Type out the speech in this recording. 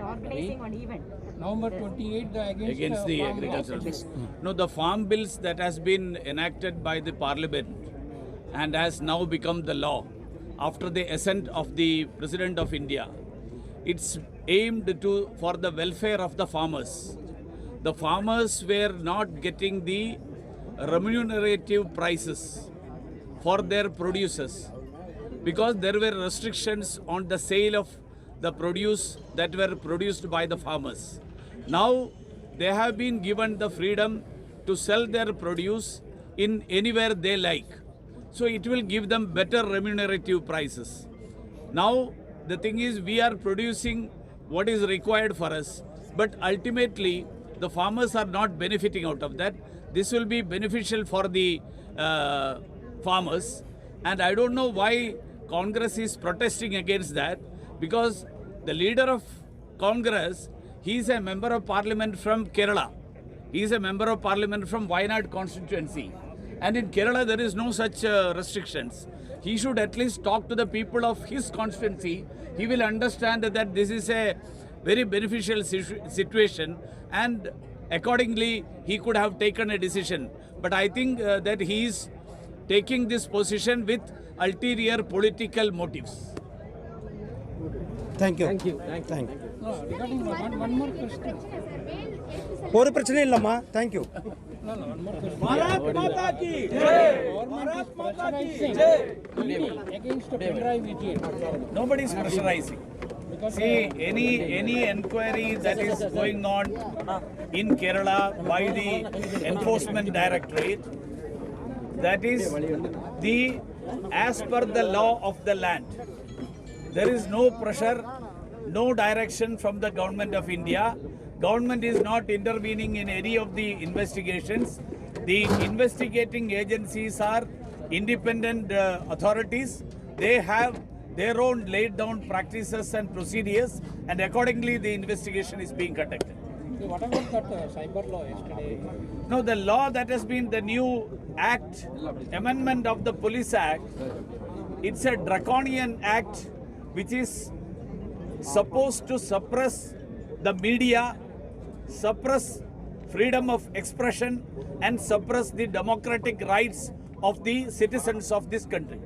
organizing an event. November 28 against the farm agricultural bills. bills. No, the farm bills that has been enacted by the parliament and has now become the law after the assent of the President of India. It's aimed for the welfare of the farmers. The farmers were not getting the remunerative prices for their producers because there were restrictions on the sale of the produce that were produced by the farmers. Now they have been given the freedom to sell their produce in anywhere they like. So it will give them better remunerative prices. Now the thing is, we are producing what is required for us, but ultimately the farmers are not benefiting out of that. This will be beneficial for the farmers, and I don't know why Congress is protesting against that, because the leader of Congress, he is a member of parliament from Kerala. He is a member of parliament from Wayanad constituency. And in Kerala, there is no such restrictions. He should at least talk to the people of his constituency. He will understand that this is a very beneficial situation, and accordingly, he could have taken a decision. But I think that he is taking this position with ulterior political motives. Thank you. No, regarding one more question. ஒரு பிரச்சனை இல்லம்மா. Thank you. No, one more question. Bharat माता की Government is pressurizing against Pinarayi Vijayan. Nobody is pressurizing. See, any inquiry that is going on in Kerala by the Enforcement Directorate, that is as per the law of the land. There is no pressure, no direction from the government of India. Government is not intervening in any of the investigations. The investigating agencies are independent authorities. They have their own laid down practices and procedures, and accordingly the investigation is being conducted. What about that cyber law yesterday? No, the law that has been the new act, amendment of the Police Act, it's a draconian act which is supposed to suppress the media, suppress freedom of expression, and suppress the democratic rights of the citizens of this country.